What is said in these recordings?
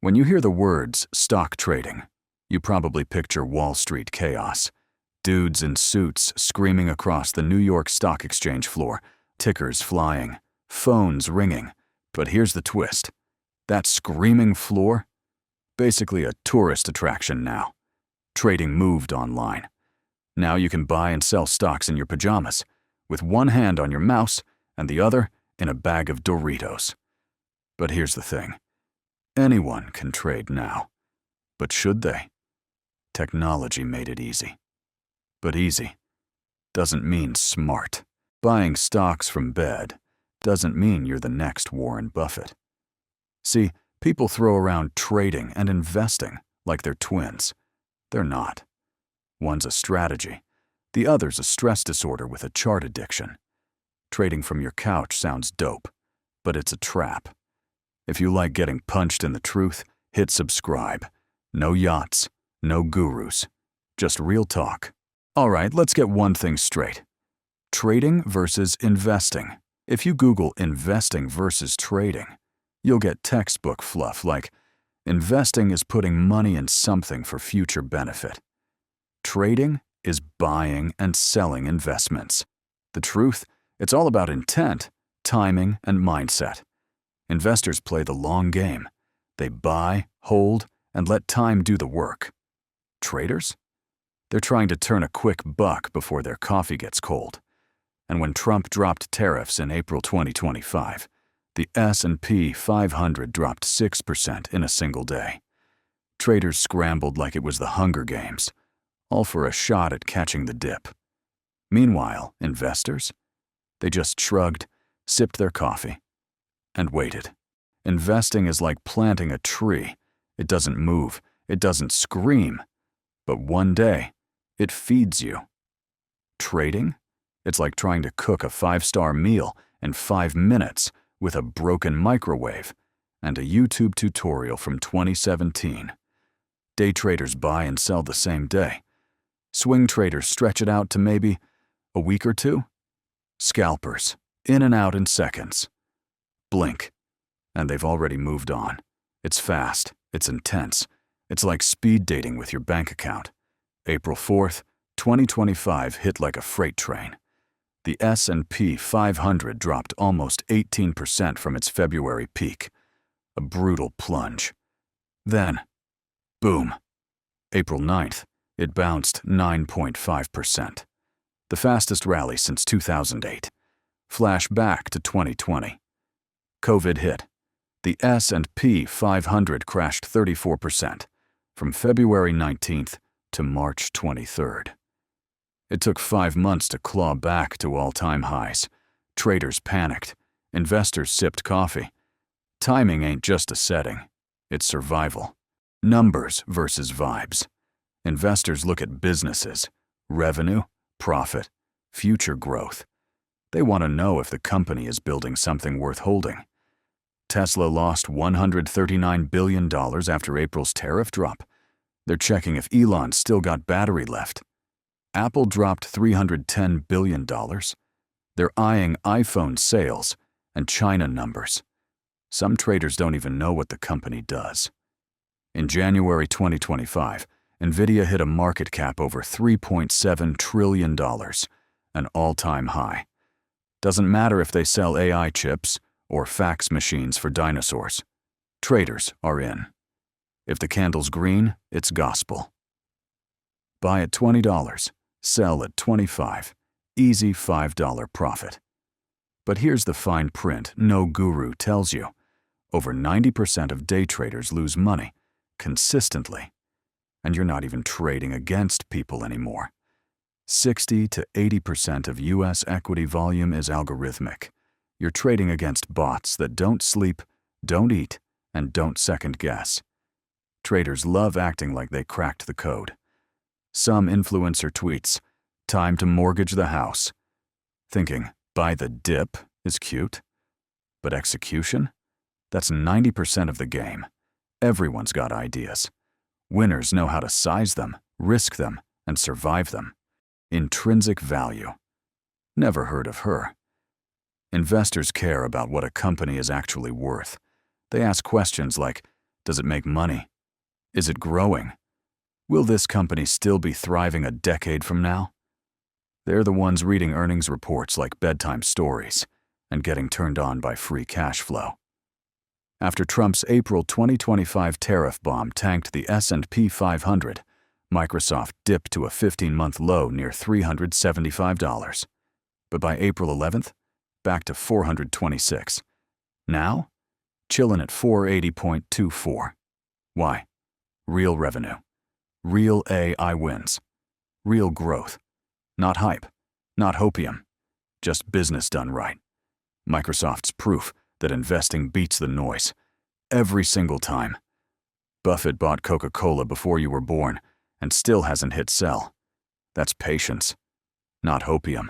When you hear the words stock trading, you probably picture Wall Street chaos. Dudes in suits screaming across the New York Stock Exchange floor, tickers flying, phones ringing. But here's the twist. That screaming floor? Basically a tourist attraction now. Trading moved online. Now you can buy and sell stocks in your pajamas, with one hand on your mouse and the other in a bag of Doritos. But here's the thing. Anyone can trade now. But should they? Technology made it easy. But easy doesn't mean smart. Buying stocks from bed doesn't mean you're the next Warren Buffett. See, people throw around trading and investing like they're twins. They're not. One's a strategy. The other's a stress disorder with a chart addiction. Trading from your couch sounds dope, but it's a trap. If you like getting punched in the truth, hit subscribe. No yachts, no gurus, just real talk. All right, let's get one thing straight. Trading versus investing. If you Google investing versus trading, you'll get textbook fluff like, investing is putting money in something for future benefit. Trading is buying and selling investments. The truth, it's all about intent, timing, and mindset. Investors play the long game. They buy, hold, and let time do the work. Traders? They're trying to turn a quick buck before their coffee gets cold. And when Trump dropped tariffs in April 2025, the S&P 500 dropped 6% in a single day. Traders scrambled like it was the Hunger Games, all for a shot at catching the dip. Meanwhile, investors? They just shrugged, sipped their coffee, and waited. Investing is like planting a tree. It doesn't move, it doesn't scream, but one day, it feeds you. Trading? It's like trying to cook a 5-star meal in 5 minutes with a broken microwave and a YouTube tutorial from 2017. Day traders buy and sell the same day. Swing traders stretch it out to maybe a week or two. Scalpers, in and out in seconds. Blink, and they've already moved on. It's fast, it's intense. It's like speed dating with your bank account. April 4th, 2025 hit like a freight train. The S&P 500 dropped almost 18% from its February peak. A brutal plunge. Then, boom. April 9th, it bounced 9.5%. The fastest rally since 2008. Flash back to 2020. COVID hit. The S&P 500 crashed 34% from February 19th to March 23rd. It took 5 months to claw back to all-time highs. Traders panicked. Investors sipped coffee. Timing ain't just a setting. It's survival. Numbers versus vibes. Investors look at businesses, revenue, profit, future growth. They want to know if the company is building something worth holding. Tesla lost $139 billion after April's tariff drop. They're checking if Elon's still got battery left. Apple dropped $310 billion. They're eyeing iPhone sales and China numbers. Some traders don't even know what the company does. In January 2025, Nvidia hit a market cap over $3.7 trillion, an all-time high. Doesn't matter if they sell AI chips or fax machines for dinosaurs. Traders are in. If the candle's green, it's gospel. Buy at $20, sell at $25. Easy $5 profit. But here's the fine print no guru tells you. Over 90% of day traders lose money, consistently. And you're not even trading against people anymore. 60 to 80% of US equity volume is algorithmic. You're trading against bots that don't sleep, don't eat, and don't second guess. Traders love acting like they cracked the code. Some influencer tweets, "Time to mortgage the house." Thinking, buy the dip is cute. But execution? That's 90% of the game. Everyone's got ideas. Winners know how to size them, risk them, and survive them. Intrinsic value. Never heard of her. Investors care about what a company is actually worth. They ask questions like, Does it make money? Is it growing? Will this company still be thriving a decade from now? They're the ones reading earnings reports like bedtime stories and getting turned on by free cash flow. After Trump's April 2025 tariff bomb tanked the S&P 500, Microsoft dipped to a 15-month low near $375. But by April 11th, back to $426. Now, chillin' at $480.24. Why? Real revenue. Real AI wins. Real growth. Not hype. Not hopium. Just business done right. Microsoft's proof that investing beats the noise. Every single time. Buffett bought Coca-Cola before you were born and still hasn't hit sell. That's patience. Not hopium.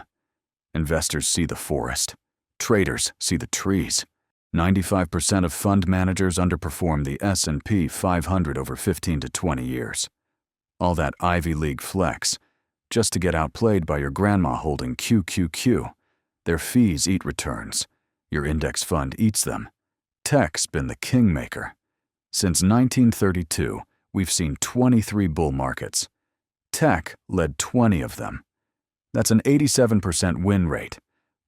Investors see the forest. Traders see the trees. 95% of fund managers underperform the S&P 500 over 15 to 20 years. All that Ivy League flex, just to get outplayed by your grandma holding QQQ. Their fees eat returns. Your index fund eats them. Tech's been the kingmaker. Since 1932, we've seen 23 bull markets. Tech led 20 of them. That's an 87% win rate,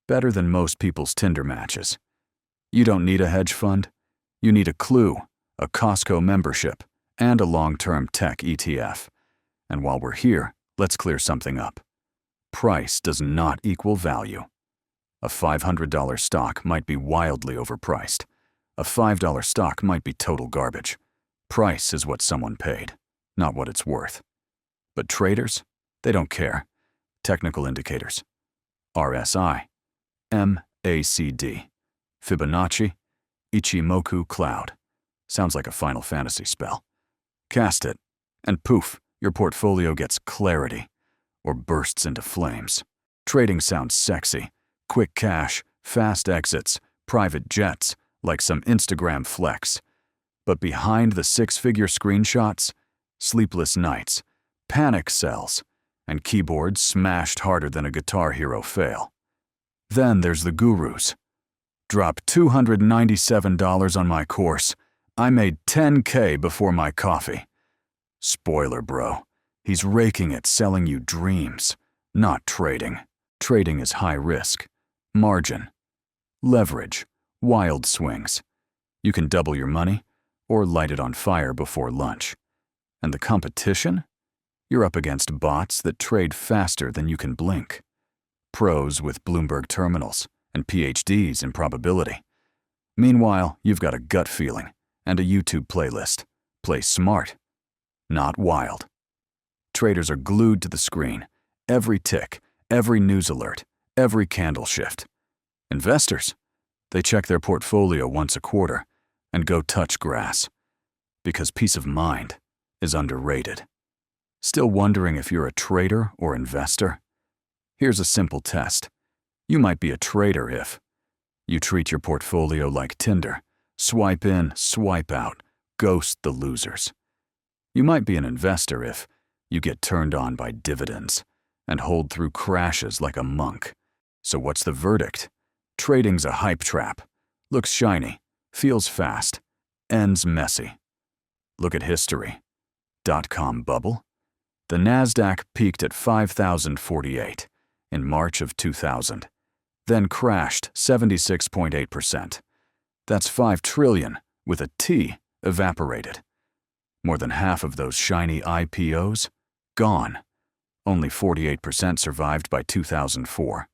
better than most people's Tinder matches. You don't need a hedge fund. You need a clue, a Costco membership, and a long-term tech ETF. And while we're here, let's clear something up. Price does not equal value. A $500 stock might be wildly overpriced. A $5 stock might be total garbage. Price is what someone paid, not what it's worth. But traders, they don't care. Technical indicators. RSI, MACD, Fibonacci, Ichimoku cloud. Sounds like a Final Fantasy spell. Cast it, and poof, your portfolio gets clarity, or bursts into flames. Trading sounds sexy. Quick cash, fast exits, private jets, like some Instagram flex. But behind the six-figure screenshots, sleepless nights, panic sells, and keyboards smashed harder than a Guitar Hero fail. Then there's the gurus. Drop $297 on my course. I made $10K before my coffee. Spoiler, bro. He's raking it selling you dreams, not trading. Trading is high risk. Margin. Leverage. Wild swings. You can double your money or light it on fire before lunch. And the competition? You're up against bots that trade faster than you can blink. Pros with Bloomberg terminals and PhDs in probability. Meanwhile, you've got a gut feeling and a YouTube playlist. Play smart, not wild. Traders are glued to the screen. Every tick, every news alert, every candle shift. Investors, they check their portfolio once a quarter and go touch grass. Because peace of mind is underrated. Still wondering if you're a trader or investor? Here's a simple test. You might be a trader if you treat your portfolio like Tinder. Swipe in, swipe out, ghost the losers. You might be an investor if you get turned on by dividends and hold through crashes like a monk. So what's the verdict? Trading's a hype trap. Looks shiny, feels fast, ends messy. Look at history. .com bubble? The NASDAQ peaked at 5,048 in March of 2000, then crashed 76.8%. That's 5 trillion with a T evaporated. More than half of those shiny IPOs, gone. Only 48% survived by 2004.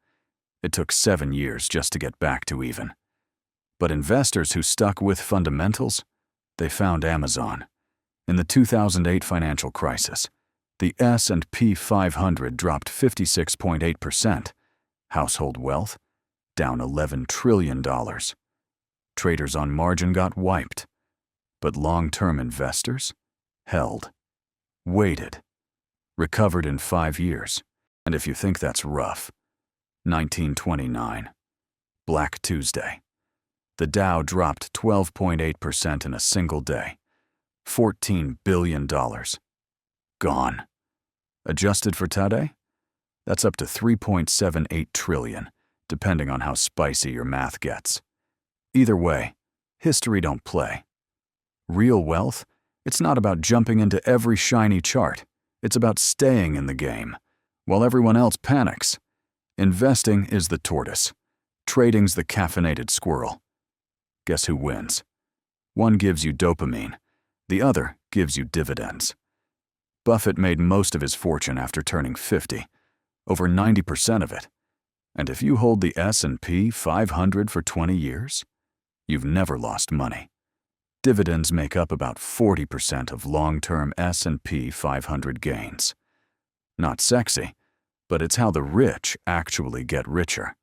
It took 7 years just to get back to even. But investors who stuck with fundamentals, they found Amazon. In the 2008 financial crisis, the S&P 500 dropped 56.8%. Household wealth, down $11 trillion. Traders on margin got wiped. But long-term investors held, waited, recovered in 5 years. And if you think that's rough, 1929, Black Tuesday. The Dow dropped 12.8% in a single day. $14 billion. Gone. Adjusted for today? That's up to $3.78 trillion, depending on how spicy your math gets. Either way, history don't play. Real wealth? It's not about jumping into every shiny chart. It's about staying in the game, while everyone else panics. Investing is the tortoise. Trading's the caffeinated squirrel. Guess who wins? One gives you dopamine. The other gives you dividends. Buffett made most of his fortune after turning 50, over 90% of it. And if you hold the S&P 500 for 20 years, you've never lost money. Dividends make up about 40% of long-term S&P 500 gains. Not sexy, but it's how the rich actually get richer.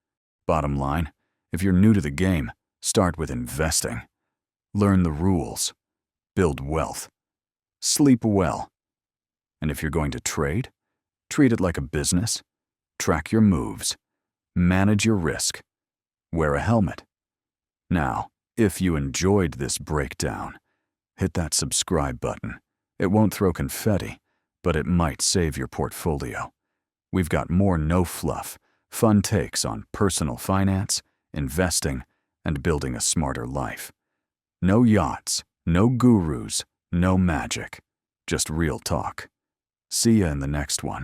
Bottom line, if you're new to the game, start with investing. Learn the rules. Build wealth. Sleep well. And if you're going to trade, treat it like a business. Track your moves. Manage your risk. Wear a helmet. Now, if you enjoyed this breakdown, hit that subscribe button. It won't throw confetti, but it might save your portfolio. We've got more no-fluff, fun takes on personal finance, investing, and building a smarter life. No yachts, no gurus, no magic. Just real talk. See ya in the next one.